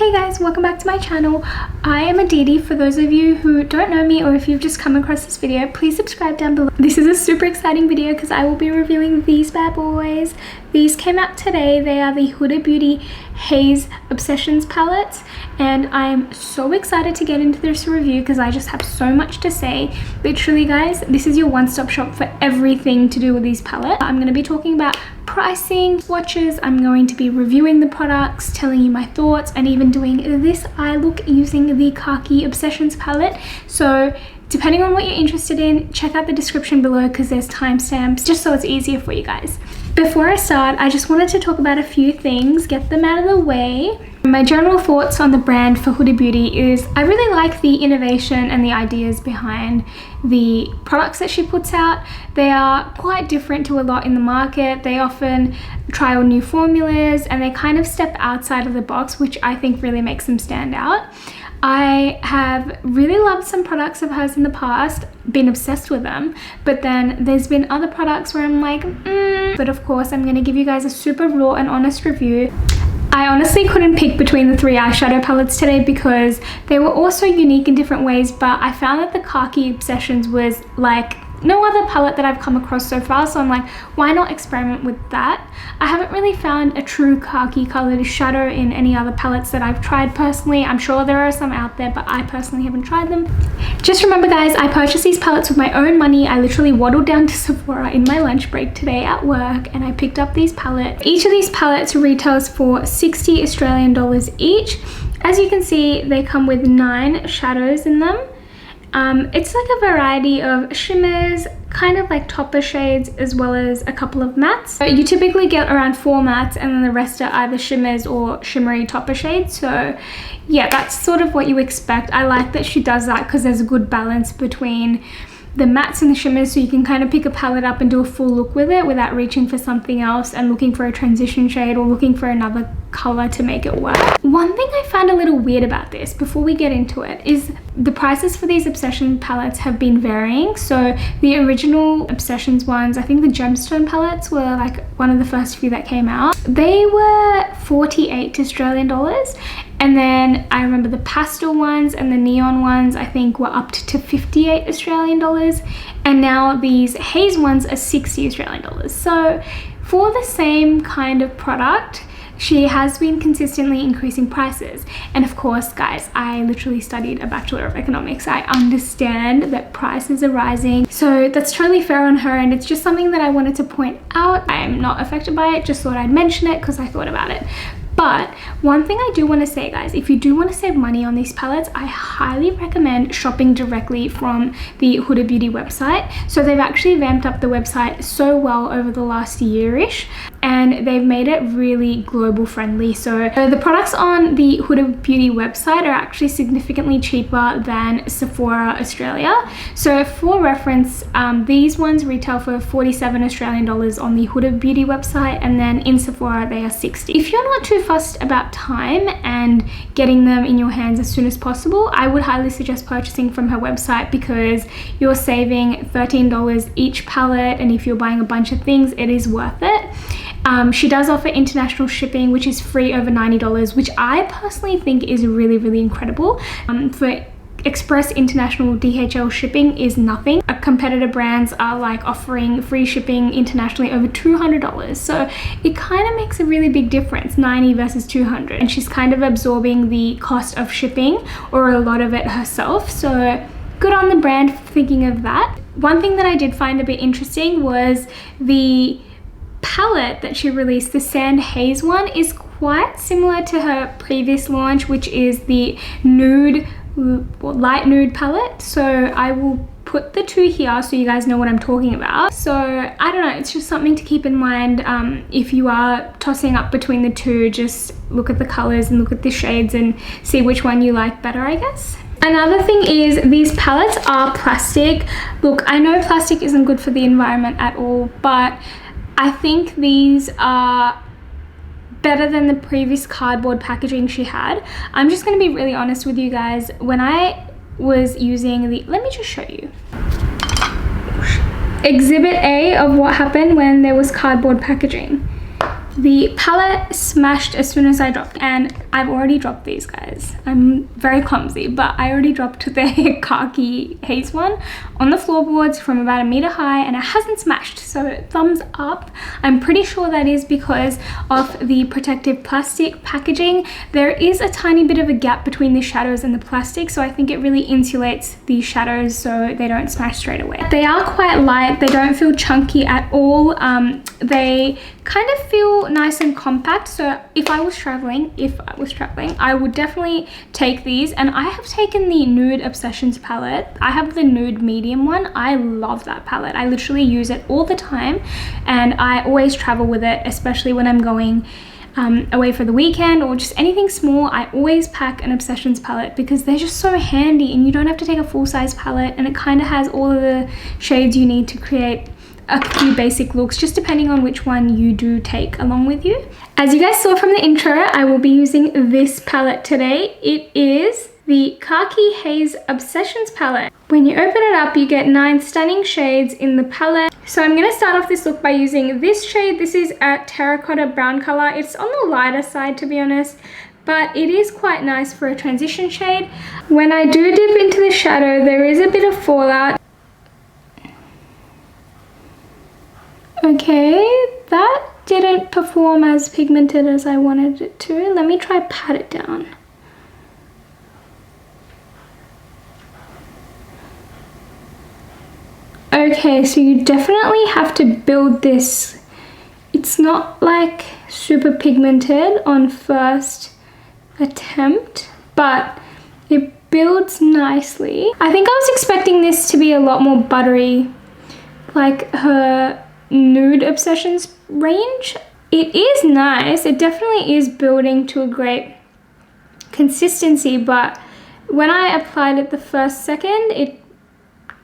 Hey guys, welcome back to my channel. I am Aditi. For those of you who don't know me or if you've just come across this video, please subscribe down below. This is a super exciting video because I will be reviewing these bad boys. These came out today. They are the Huda Beauty Haze Obsessions palettes, and I'm so excited to get into this review because I just have so much to say. Literally guys, this is your one-stop shop for everything to do with these palettes. I'm going to be talking about pricing, swatches, I'm going to be reviewing the products, telling you my thoughts, and even doing this eye look using the Khaki Obsessions palette. So depending on what you're interested in, check out the description below because there's timestamps just so it's easier for you guys. Before I start, I just wanted to talk about a few things, get them out of the way. My general thoughts on the brand for Huda Beauty is I really like the innovation and the ideas behind the products that she puts out. They are quite different to a lot in the market. They often trial new formulas and they kind of step outside of the box, which I think really makes them stand out. I have really loved some products of hers in the past, been obsessed with them, but then there's been other products where I'm like, But of course, I'm going to give you guys a super raw and honest review. I honestly couldn't pick between the three eyeshadow palettes today because they were all so unique in different ways, but I found that the Khaki Obsessions was like no other palette that I've come across so far, so I'm like, why not experiment with that? I haven't really found a true khaki colored shadow in any other palettes that I've tried personally. I'm sure there are some out there, but I personally haven't tried them. Just remember guys, I purchased these palettes with my own money. I literally waddled down to Sephora in my lunch break today at work and I picked up these palettes. Each of these palettes retails for 60 Australian dollars each. As you can see, they come with 9 shadows in them. It's like a variety of shimmers, kind of like topper shades, as well as a couple of mattes. So you typically get around 4 mattes and then the rest are either shimmers or shimmery topper shades. So yeah, that's sort of what you expect. I like that she does that because there's a good balance between the mattes and the shimmers, so you can kind of pick a palette up and do a full look with it without reaching for something else and looking for a transition shade or looking for another color to make it work. One thing I found a little weird about this before we get into it is the prices for these Obsession palettes have been varying. So the original Obsessions ones, I think the gemstone palettes were like one of the first few that came out. They were 48 Australian dollars. And then I remember the pastel ones and the neon ones I think were up to 58 Australian dollars. And now these Haze ones are 60 Australian dollars. So for the same kind of product, she has been consistently increasing prices. And of course, guys, I literally studied a Bachelor of Economics. I understand that prices are rising. So that's totally fair on her. And it's just something that I wanted to point out. I am not affected by it. Just thought I'd mention it because I thought about it. But one thing I do want to say, guys, if you do want to save money on these palettes, I highly recommend shopping directly from the Huda Beauty website. So they've actually vamped up the website so well over the last year-ish, and they've made it really global friendly. So the products on the Huda Beauty website are actually significantly cheaper than Sephora Australia. So for reference, these ones retail for 47 Australian dollars on the Huda Beauty website, and then in Sephora they are 60. If you're not too fussed about time and getting them in your hands as soon as possible, I would highly suggest purchasing from her website because you're saving $13 each palette, and if you're buying a bunch of things, it is worth it. She does offer international shipping, which is free over $90, which I personally think is really, really incredible. For express international DHL shipping is nothing. Competitor brands are like offering free shipping internationally over $200. So it kind of makes a really big difference, 90 versus 200. And she's kind of absorbing the cost of shipping or a lot of it herself. So good on the brand for thinking of that. One thing that I did find a bit interesting was the palette that she released, the Sand Haze one, is quite similar to her previous launch, which is the nude, light nude palette. So I will put the two here so you guys know what I'm talking about. So I don't know, it's just something to keep in mind. If you are tossing up between the two, just look at the colors and look at the shades and see which one you like better, I guess. Another thing is these palettes are plastic. Look, I know plastic isn't good for the environment at all, but I think these are better than the previous cardboard packaging she had. I'm just going to be really honest with you guys. When I was using the, let me just show you. Exhibit A of what happened when there was cardboard packaging. The palette smashed as soon as I dropped, and I've already dropped these, guys. I'm very clumsy, but I already dropped the Khaki Haze one on the floorboards from about 1 meter high, and it hasn't smashed, so thumbs up. I'm pretty sure that is because of the protective plastic packaging. There is a tiny bit of a gap between the shadows and the plastic, so I think it really insulates the shadows so they don't smash straight away. They are quite light, they don't feel chunky at all. They kind of feel nice and compact, so if I was traveling, I would definitely take these. And I have taken the Nude Obsessions palette. I have the nude medium one. I love that palette. I literally use it all the time, and I always travel with it, especially when I'm going away for the weekend or just anything small. I always pack an Obsessions palette because they're just so handy, and you don't have to take a full-size palette, and it kind of has all of the shades you need to create a few basic looks, just depending on which one you do take along with you. As you guys saw from the intro, I will be using this palette today. It is the Khaki Haze Obsessions palette. When you open it up, you get 9 stunning shades in the palette. So I'm going to start off this look by using this shade. This is a terracotta brown color. It's on the lighter side, to be honest, but it is quite nice for a transition shade. When I do dip into the shadow, there is a bit of fallout. Okay, that didn't perform as pigmented as I wanted it to. Let me try pat it down. Okay, so you definitely have to build this. It's not like super pigmented on first attempt, but it builds nicely. I think I was expecting this to be a lot more buttery, like her Nude Obsessions range. It is nice. It definitely is building to a great consistency, but when I applied it the first second, it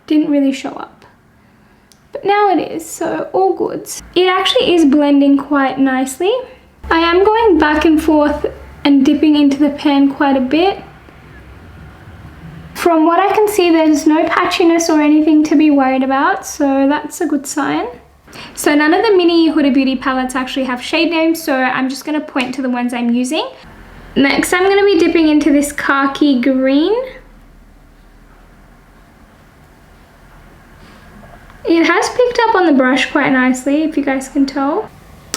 didn't really show up. But now it is, so all goods. It actually is blending quite nicely. I am going back and forth and dipping into the pan quite a bit. From what I can see, there's no patchiness or anything to be worried about, so that's a good sign. So none of the mini Huda Beauty palettes actually have shade names, so I'm just going to point to the ones I'm using. Next, I'm going to be dipping into this khaki green. It has picked up on the brush quite nicely, if you guys can tell.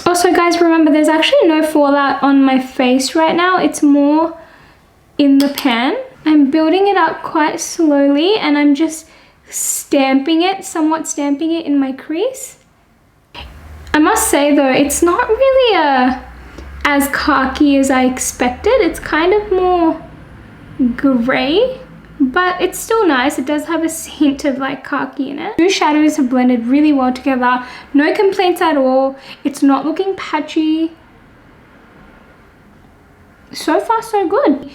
Also, guys, remember there's actually no fallout on my face right now. It's more in the pan. I'm building it up quite slowly, and I'm just somewhat stamping it in my crease. I must say though, it's not really as khaki as I expected. It's kind of more grey, but it's still nice. It does have a hint of like khaki in it. Two shadows have blended really well together. No complaints at all. It's not looking patchy. So far, so good.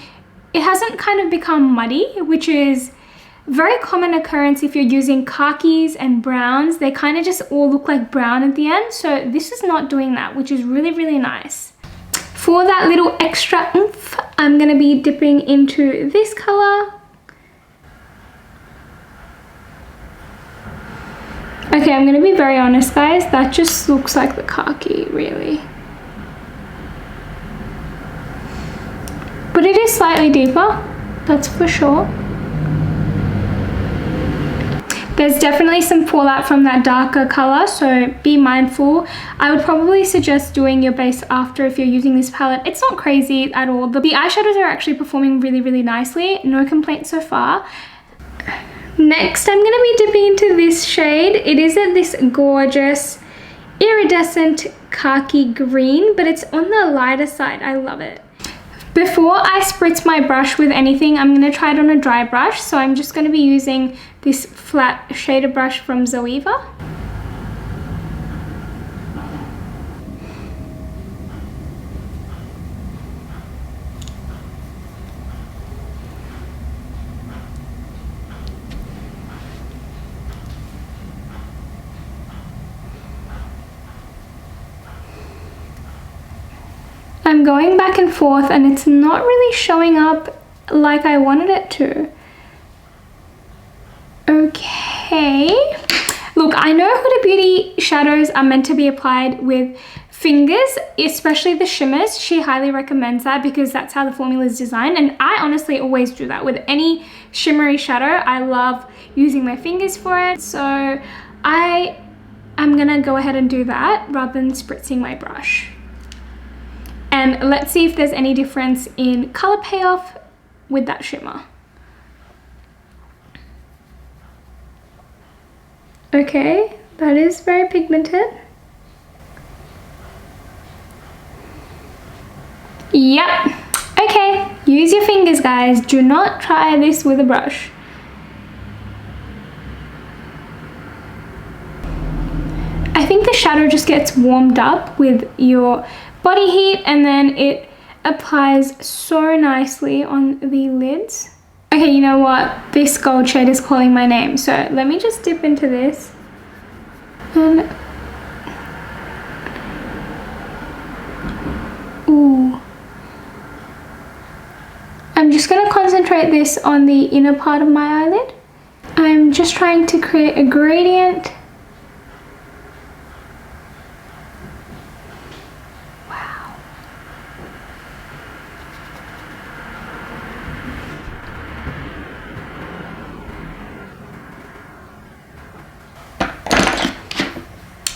It hasn't kind of become muddy, which is very common occurrence if you're using khakis and browns. They kind of just all look like brown at the end, so this is not doing that, which is really, really nice. For that little extra oomph, I'm going to be dipping into this color. Okay, I'm going to be very honest, guys, that just looks like the khaki, really. But it is slightly deeper, that's for sure. There's definitely some fallout from that darker color, so be mindful. I would probably suggest doing your base after if you're using this palette. It's not crazy at all. The eyeshadows are actually performing really, really nicely. No complaints so far. Next, I'm going to be dipping into this shade. It is this gorgeous iridescent khaki green, but it's on the lighter side. I love it. Before I spritz my brush with anything, I'm going to try it on a dry brush. So I'm just going to be using this flat shader brush from Zoeva. I'm going back and forth and it's not really showing up like I wanted it to. Okay. Look, I know Huda Beauty shadows are meant to be applied with fingers, especially the shimmers. She highly recommends that because that's how the formula is designed, and I honestly always do that with any shimmery shadow. I love using my fingers for it, so I am gonna go ahead and do that rather than spritzing my brush. And let's see if there's any difference in color payoff with that shimmer. Okay, that is very pigmented. Yep. Okay, use your fingers, guys. Do not try this with a brush. I think the shadow just gets warmed up with your body heat, and then it applies so nicely on the lids. Okay, you know what? This gold shade is calling my name. So let me just dip into this. And ooh. I'm just gonna concentrate this on the inner part of my eyelid. I'm just trying to create a gradient.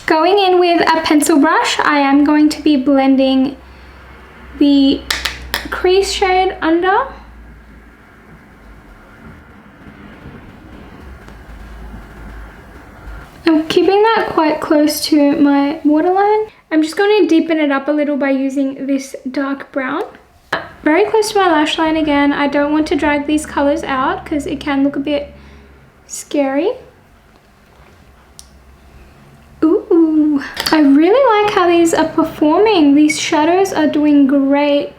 Going in with a pencil brush, I am going to be blending the crease shade under. I'm keeping that quite close to my waterline. I'm just going to deepen it up a little by using this dark brown. Very close to my lash line again. I don't want to drag these colors out because it can look a bit scary. Ooh, I really like how these are performing. These shadows are doing great.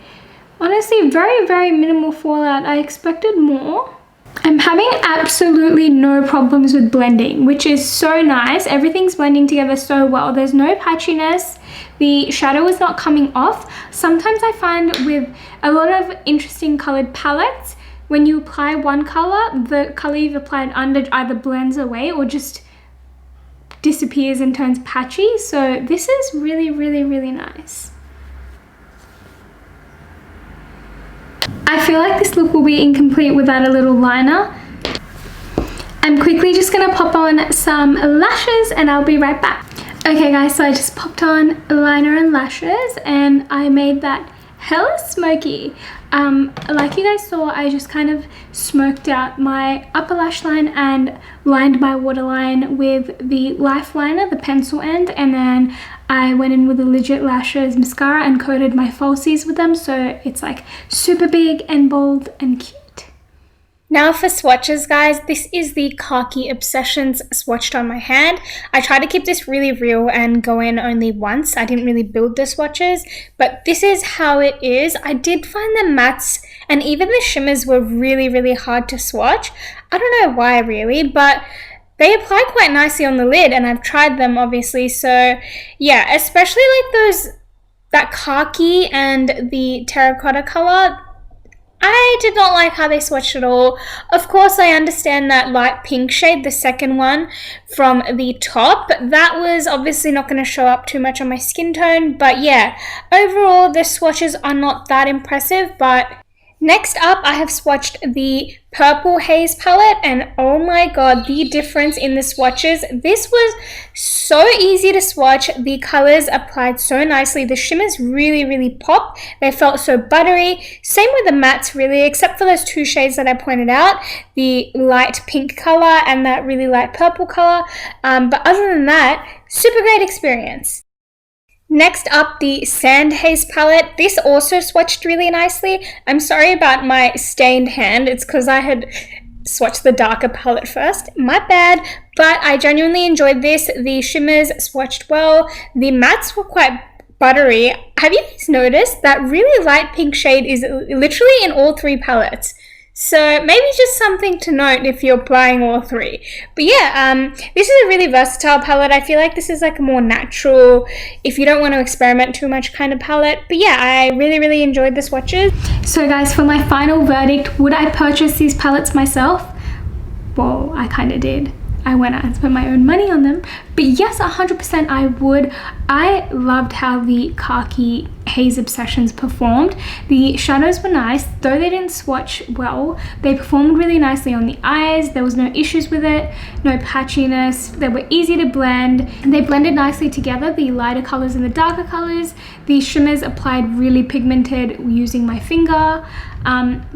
Honestly, very, very minimal fallout. I expected more. I'm having absolutely no problems with blending, which is so nice. Everything's blending together so well. There's no patchiness. The shadow is not coming off. Sometimes I find with a lot of interesting colored palettes, when you apply one color, the color you've applied under either blends away or just disappears and turns patchy. So this is really, really, really nice. I feel like this look will be incomplete without a little liner. I'm quickly just gonna pop on some lashes and I'll be right back. Okay guys, so I just popped on liner and lashes and I made that hella smoky. Like you guys saw, I just kind of smoked out my upper lash line and lined my waterline with the Life Liner, the pencil end, and then I went in with the Legit Lashes mascara and coated my falsies with them so it's like super big and bold and cute. Now for swatches, guys, this is the Khaki Obsessions swatched on my hand. I tried to keep this really real and go in only once. I didn't really build the swatches, but this is how it is. I did find the mattes and even the shimmers were really, really hard to swatch. I don't know why really, but they apply quite nicely on the lid and I've tried them obviously. So yeah, especially like that khaki and the terracotta color, I did not like how they swatched at all. Of course, I understand that light pink shade, the second one from the top. That was obviously not going to show up too much on my skin tone. But yeah, overall, the swatches are not that impressive. But next up, I have swatched the purple Haze palette. And oh my god, the difference in the swatches. This was so easy to swatch. The colors applied so nicely. The shimmers really, really pop. They felt so buttery. Same with the mattes really, except for those two shades that I pointed out. The light pink color and that really light purple color. But other than that, super great experience. Next up, the Sand Haze palette. This also swatched really nicely. I'm sorry about my stained hand. It's because I had swatched the darker palette first. My bad, but I genuinely enjoyed this. The shimmers swatched well. The mattes were quite buttery. Have you guys noticed that really light pink shade is literally in all three palettes? So maybe just something to note if you're applying all three. But yeah, this is a really versatile palette. I feel like this is like a more natural, if you don't want to experiment too much kind of palette. But yeah, I really, really enjoyed the swatches. So guys, for my final verdict, would I purchase these palettes myself? Well, I kind of did. I went out and spent my own money on them. But yes, 100% I would. I loved how the Khaki Haze Obsessions performed. The shadows were nice, though they didn't swatch well. They performed really nicely on the eyes. There was no issues with it, no patchiness. They were easy to blend. They blended nicely together, the lighter colors and the darker colors. The shimmers applied really pigmented using my finger.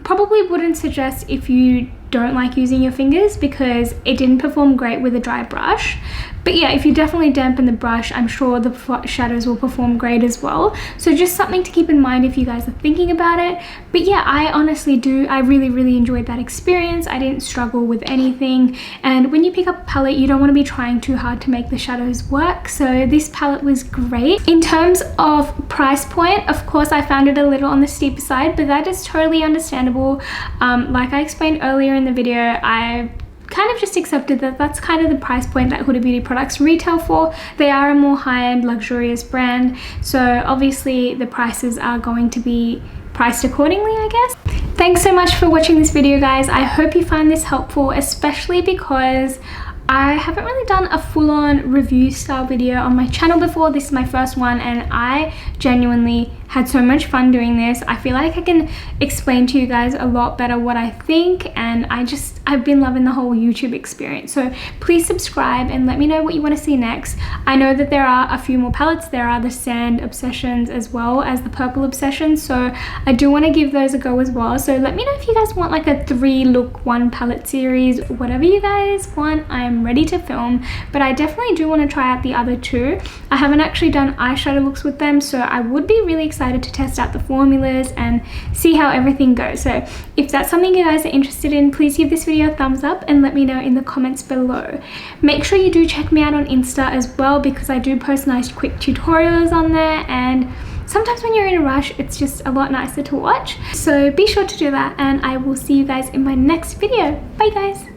Probably wouldn't suggest if you don't like using your fingers because it didn't perform great with a dry brush. But yeah, if you definitely dampen the brush, I'm sure the shadows will perform great as well. So just something to keep in mind if you guys are thinking about it. But yeah, I honestly do. I really enjoyed that experience. I didn't struggle with anything. And when you pick up a palette, you don't want to be trying too hard to make the shadows work. So this palette was great. In terms of price point, of course, I found it a little on the steeper side, but that is totally understandable. Like I explained earlier in the video, I kind of just accepted that that's kind of the price point that Huda Beauty products retail for. They are a more high-end luxurious brand, so obviously the prices are going to be priced accordingly, I guess. Thanks so much for watching this video, guys. I hope you find this helpful, especially because I haven't really done a full-on review style video on my channel before. This is my first one and I genuinely had so much fun doing this. I feel like I can explain to you guys a lot better what I think, and I've been loving the whole YouTube experience. So please subscribe and let me know what you want to see next. I know that there are a few more palettes. There are the Sand Obsessions as well as the Purple Obsessions, so I do want to give those a go as well. So let me know if you guys want like a 3-look 1 palette series. Whatever you guys want, I am ready to film, but I definitely do want to try out the other 2. I haven't actually done eyeshadow looks with them, so I would be really excited to test out the formulas and see how everything goes. So if that's something you guys are interested in, please give this video a thumbs up and let me know in the comments below. Make sure you do check me out on Insta as well, because I do post nice quick tutorials on there, and sometimes when you're in a rush, it's just a lot nicer to watch. So be sure to do that, and I will see you guys in my next video. Bye guys.